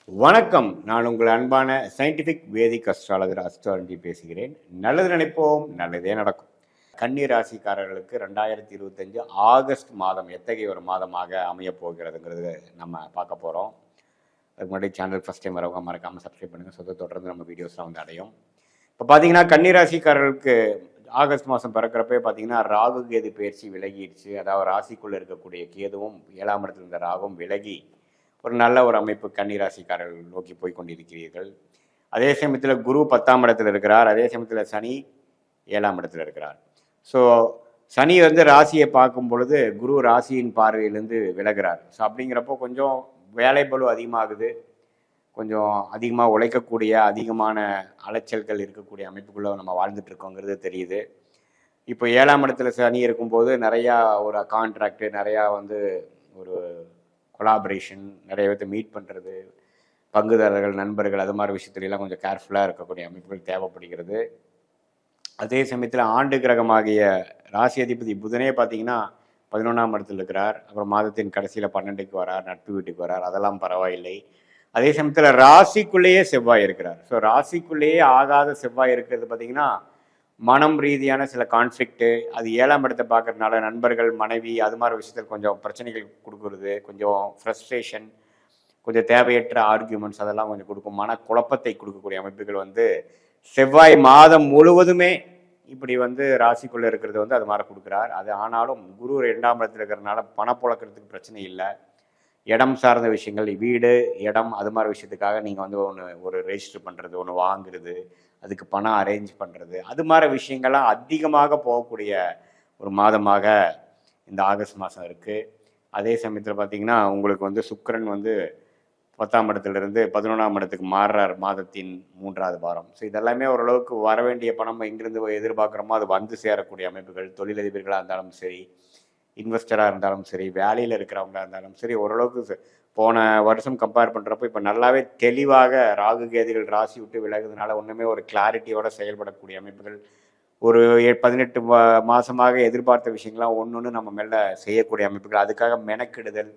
வணக்கம். நான் உங்கள் அன்பான சயின்டிஃபிக் வேதிக் அஸ்ட்ராலஜர் அஸ்ட்ராலஜி பேசுகிறேன். நல்லது நினைப்போம், நல்லதே நடக்கும். கன்னி ராசிக்காரர்களுக்கு 2025 ஆகஸ்ட் மாதம் எத்தகைய ஒரு மாதமாக அமையப் போகிறதுங்கிறது நம்ம பார்க்க போகிறோம். அதுக்கு முன்னாடி சேனல் ஃபஸ்ட் டைம் வரவங்க மறக்காமல் சப்ஸ்கிரைப் பண்ணுங்கள். தொடர்ந்து நம்ம வீடியோஸ்லாம் வந்து அடையும். இப்போ பார்த்தீங்கன்னா கன்னி ராசிக்காரர்களுக்கு ஆகஸ்ட் மாதம் பிறக்கிறப்பே பார்த்தீங்கன்னா ராகு கேது பயிற்சி விலகிடுச்சு. அதாவது ராசிக்குள்ளே இருக்கக்கூடிய கேதுவும் 7ஆம் இடத்துல இருந்த ராகும் விலகி ஒரு நல்ல ஒரு அமைப்பு கன்னிராசிக்காரர்கள் நோக்கி போய் கொண்டிருக்கிறீர்கள். அதே சமயத்தில் குரு 10ஆம் இடத்துல இருக்கிறார். அதே சமயத்தில் சனி 7ஆம் இடத்துல இருக்கிறார். ஸோ சனி வந்து ராசியை பார்க்கும் பொழுது குரு ராசியின் பார்வையிலேருந்து விலகிறார். ஸோ அப்படிங்கிறப்போ கொஞ்சம் வேலைப்பளு அதிகமாகுது. கொஞ்சம் அதிகமாக உழைக்கக்கூடிய அதிகமான அலைச்சல்கள் இருக்கக்கூடிய அமைப்புக்குள்ளே நம்ம வாழ்ந்துட்டு இருக்கோங்கிறது தெரியுது. இப்போ 7ஆம் இடத்துல சனி இருக்கும்போது நிறையா ஒரு கான்ட்ராக்டு நிறையா வந்து ஒரு கொலாபரேஷன் நிறைய பேர்த்த மீட் பண்ணுறது, பங்குதாரர்கள் நண்பர்கள் அது மாதிரி விஷயத்துலாம் கொஞ்சம் கேர்ஃபுல்லாக இருக்கக்கூடிய அமைப்புகள் தேவைப்படுகிறது. அதே சமயத்தில் ஆண்டு கிரகமாகிய ராசி அதிபதி புதனே பார்த்தீங்கன்னா 11ஆம் இடத்துல இருக்கிறார். அப்புறம் மாதத்தின் கடைசியில் 12க்கு வரார், நட்பு வீட்டுக்கு வரார், அதெல்லாம் பரவாயில்லை. அதே சமயத்தில் ராசிக்குள்ளேயே செவ்வாய் இருக்கிறார். ஸோ ராசிக்குள்ளேயே ஆகாத செவ்வாய் இருக்கிறது பார்த்தீங்கன்னா மனம் ரீதியான சில கான்ஃப்ளிக்ட்டு, அது 7ஆம் இடத்தை பார்க்கறதுனால நண்பர்கள் மனைவி அது மாதிரி விஷயத்தில் கொஞ்சம் பிரச்சனைகள் கொடுக்குறது, கொஞ்சம் ஃப்ரஸ்ட்ரேஷன், கொஞ்சம் தேவையற்ற ஆர்கியூமெண்ட்ஸ் அதெல்லாம் கொஞ்சம் கொடுக்கும். மன குழப்பத்தை கொடுக்கக்கூடிய அமைப்புகள் வந்து செவ்வாய் மாதம் முழுவதுமே இப்படி வந்து ராசிக்குள்ளே இருக்கிறது வந்து அது மாதிரி கொடுக்குறார். அது ஆனாலும் குரு 2ஆம் இடத்துல இருக்கிறதுனால பணப்புழக்கிறதுக்கு பிரச்சனை இல்லை. இடம் சார்ந்த விஷயங்கள், வீடு இடம் அது மாதிரி விஷயத்துக்காக நீங்கள் வந்து ஒரு ரெஜிஸ்டர் பண்ணுறது, ஒன்று வாங்குறது, அதுக்கு பணம் அரேஞ்ச் பண்ணுறது, அது மாதிரி விஷயங்கள்லாம் அதிகமாக போகக்கூடிய ஒரு மாதமாக இந்த ஆகஸ்ட் மாதம் இருக்குது. அதே சமயத்தில் பார்த்திங்கன்னா உங்களுக்கு வந்து சுக்கிரன் வந்து 10ஆம் இடத்துலேருந்து 11ஆம் இடத்துக்கு மாறுறார் மாதத்தின் 3வது வாரம். ஸோ இதெல்லாமே ஓரளவுக்கு வர வேண்டிய பணம் எங்கிருந்து எதிர்பார்க்குறோமோ அது வந்து சேரக்கூடிய அமைப்புகள், தொழிலதிபர்களாக இருந்தாலும் சரி, இன்வெஸ்டராக இருந்தாலும் சரி, வேலையில் இருக்கிறவங்களா இருந்தாலும் சரி, ஓரளவுக்கு போன வருஷம் கம்பேர் பண்ணுறப்போ இப்போ நல்லாவே தெளிவாக ராகு கேதுகள் ராசி விட்டு விலகுதுனால ஒன்றுமே ஒரு கிளாரிட்டியோட செயல்படக்கூடிய அமைப்புகள், ஒரு 18 மாதமாக எதிர்பார்த்த விஷயங்கள்லாம் ஒன்று நம்ம மேலே செய்யக்கூடிய அமைப்புகள், அதுக்காக மெனக்கிடுதல்,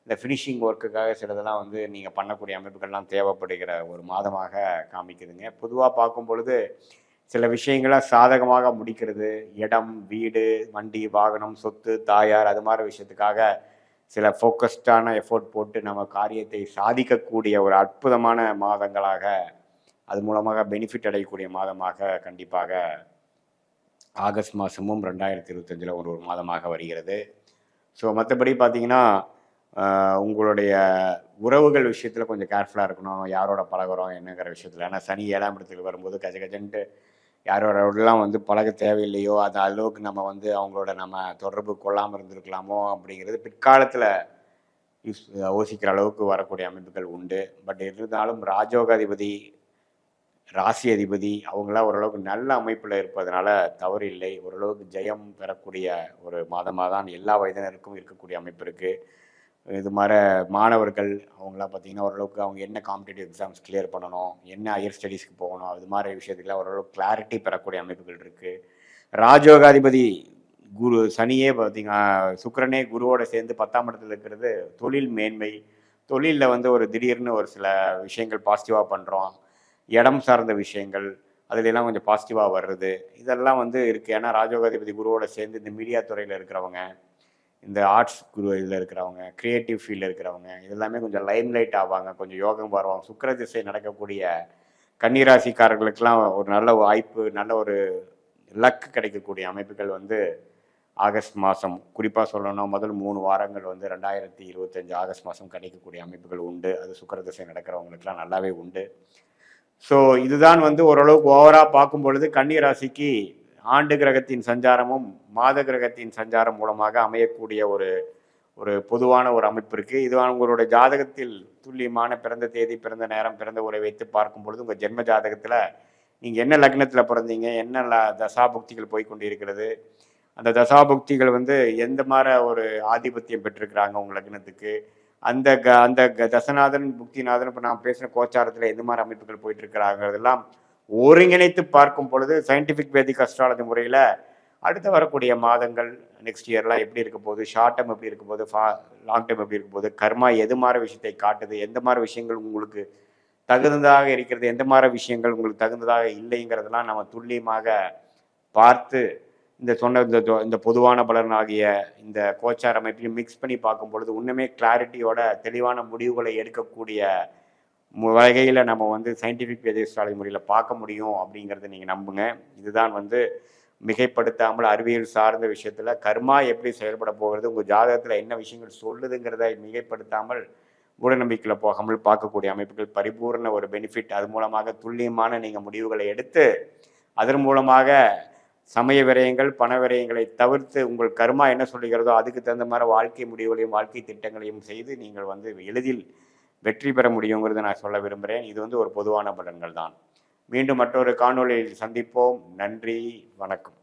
இந்த ஃபினிஷிங் ஒர்க்குக்காக சிலதெல்லாம் வந்து நீங்கள் பண்ணக்கூடிய அமைப்புகள்லாம் தேவைப்படுகிற ஒரு மாதமாக காமிக்குதுங்க. பொதுவாக பார்க்கும் பொழுது சில விஷயங்களை சாதகமாக முடிக்கிறது, இடம் வீடு வண்டி வாகனம் சொத்து தாயார் அது மாதிரி விஷயத்துக்காக சில ஃபோக்கஸ்டான எஃபோர்ட் போட்டு நம்ம காரியத்தை சாதிக்கக்கூடிய ஒரு அற்புதமான மாதங்களாக, அது மூலமாக பெனிஃபிட் அடையக்கூடிய மாதமாக கண்டிப்பாக ஆகஸ்ட் மாதமும் 2025 ஒரு மாதமாக வருகிறது. ஸோ மற்றபடி பார்த்தீங்கன்னா உங்களுடைய உறவுகள் விஷயத்தில் கொஞ்சம் கேர்ஃபுல்லாக இருக்கணும். யாரோட பழகுறோம் என்னங்கிற விஷயத்தில். ஏன்னா சனி 7ஆம் இடத்துக்கு வரும்போது கஜன்ட்டு யாரோடலாம் வந்து பழக தேவையில்லையோ அது அளவுக்கு நம்ம வந்து அவங்களோட நம்ம தொடர்பு கொள்ளாமல் இருந்திருக்கலாமோ அப்படிங்கிறது பிற்காலத்தில் யோசிக்கிற அளவுக்கு வரக்கூடிய அமைப்புகள் உண்டு. பட் இருந்தாலும் ராஜோகாதிபதி ராசி அதிபதி அவங்களாம் ஓரளவுக்கு நல்ல அமைப்பில் இருப்பதனால தவறு இல்லை. ஓரளவுக்கு ஜெயம் பெறக்கூடிய ஒரு மாதமாக தான் எல்லா வயதினருக்கும் இருக்கக்கூடிய அமைப்பு இருக்குது. இது மாதிரி மாணவர்கள் அவங்களாம் பார்த்திங்கன்னா ஓரளவுக்கு அவங்க என்ன காம்படிட்டிவ் எக்ஸாம்ஸ் கிளியர் பண்ணணும், என்ன ஹையர் ஸ்டடீஸ்க்கு போகணும், அது மாதிரி விஷயத்துக்குலாம் ஓரளவுக்கு கிளாரிட்டி பெறக்கூடிய அமைப்புகள் இருக்குது. ராஜயோகாதிபதி குரு சனியே பார்த்திங்கன்னா சுக்கிரனே குருவோட சேர்ந்து 10ஆம் இடத்துல இருக்கிறது தொழில் மேன்மை, தொழிலில் வந்து ஒரு திடீர்னு ஒரு சில விஷயங்கள் பாசிட்டிவாக பண்ணுறோம், இடம் சார்ந்த விஷயங்கள் அதுலெல்லாம் கொஞ்சம் பாசிட்டிவாக வர்றது இதெல்லாம் வந்து இருக்குது. ஏன்னா ராஜயோகாதிபதி குருவோட சேர்ந்து இந்த மீடியா துறையில் இருக்கிறவங்க, இந்த ஆர்ட்ஸ் குரு இதில் இருக்கிறவங்க, க்ரியேட்டிவ் ஃபீல்டில் இருக்கிறவங்க இதெல்லாமே கொஞ்சம் லைம்லைட் ஆவாங்க, கொஞ்சம் யோகம் வருவாங்க. சுக்கிர திசை நடக்கக்கூடிய கன்னிராசிக்காரர்களுக்கெல்லாம் ஒரு நல்ல வாய்ப்பு, நல்ல ஒரு லக்கு கிடைக்கக்கூடிய அமைப்புகள் வந்து ஆகஸ்ட் மாதம் குறிப்பாக சொல்லணும் முதல் 3 வாரங்கள் வந்து 2025 ஆகஸ்ட் மாதம் கிடைக்கக்கூடிய அமைப்புகள் உண்டு. அது சுக்கிர திசை நடக்கிறவங்களுக்கெல்லாம் நல்லாவே உண்டு. ஸோ இதுதான் வந்து ஓரளவுக்கு ஓவராக பார்க்கும் பொழுது கன்னி ராசிக்கு ஆண்டு கிரகத்தின் சஞ்சாரமும் மாத கிரகத்தின் சஞ்சாரம் மூலமாக அமையக்கூடிய ஒரு ஒரு பொதுவான ஒரு அமைப்பு இருக்குது. இது உங்களுடைய ஜாதகத்தில் துல்லியமான பிறந்த தேதி பிறந்த நேரம் பிறந்த உரை வைத்து பார்க்கும் பொழுது உங்கள் ஜென்ம ஜாதகத்தில் நீங்கள் என்ன லக்னத்தில் பிறந்தீங்க, என்ன தசாபுக்திகள் போய்கொண்டு இருக்கிறது, அந்த தசாபுக்திகள் வந்து எந்த மாதிரி ஒரு ஆதிபத்தியம் பெற்றிருக்கிறாங்க உங்கள் லக்னத்துக்கு, அந்த தசநாதன் புக்திநாதன் இப்போ நான் பேசுகிற கோச்சாரத்தில் எந்த மாதிரி அமைப்புகள் போயிட்டு இருக்கிறாங்கிறதெல்லாம் ஒருங்கிணைத்து பார்க்கும் பொழுது சயின்டிஃபிக் வேதிக் அஸ்ட்ராலஜி முறையில் அடுத்து வரக்கூடிய மாதங்கள் நெக்ஸ்ட் இயர்லாம் எப்படி இருக்க போகுது, ஷார்ட் டேர்ம் எப்படி இருக்க போகுது, லாங் டேர்ம் எப்படி இருக்க போகுது, கர்மா எது மாதிரி விஷயத்தை காட்டுது, எந்த மாதிரி விஷயங்கள் உங்களுக்கு தகுந்ததாக இருக்கிறது, எந்த மாதிரி விஷயங்கள் உங்களுக்கு தகுந்ததாக இல்லைங்கிறதெல்லாம் நம்ம துல்லியமாக பார்த்து இந்த சொன்ன இந்த பொதுவான பலன் ஆகிய இந்த கோச்சார் அமைப்பையும் மிக்ஸ் பண்ணி பார்க்கும் பொழுது இன்னுமே கிளாரிட்டியோட தெளிவான முடிவுகளை எடுக்கக்கூடிய வகையில் நம்ம வந்து சயின்டிஃபிக் வேதியஸ்ட்ராலஜி முறையில் பார்க்க முடியும் அப்படிங்கிறத நீங்கள் நம்புங்க. இதுதான் வந்து மிகைப்படுத்தாமல் அறிவியல் சார்ந்த விஷயத்தில் கர்மா எப்படி செயல்பட போகிறது, உங்கள் ஜாதகத்தில் என்ன விஷயங்கள் சொல்லுதுங்கிறத மிகைப்படுத்தாமல் மூடநம்பிக்கையில் போகாமல் பார்க்கக்கூடிய அமைப்புகள் பரிபூர்ண ஒரு பெனிஃபிட். அது மூலமாக துல்லியமான நீங்கள் முடிவுகளை எடுத்து அதன் மூலமாக சமய விரயங்கள் பண விரயங்களை தவிர்த்து உங்கள் கர்மா என்ன சொல்லுகிறதோ அதுக்கு தகுந்த மாதிரி வாழ்க்கை முடிவுகளையும் வாழ்க்கை திட்டங்களையும் செய்து நீங்கள் வந்து எளிதில் வெற்றி பெற முடியுங்கிறத நான் சொல்ல விரும்புகிறேன். இது வந்து ஒரு பொதுவான பலன்கள் தான். மீண்டும் மற்றொரு காணொளியில் சந்திப்போம். நன்றி, வணக்கம்.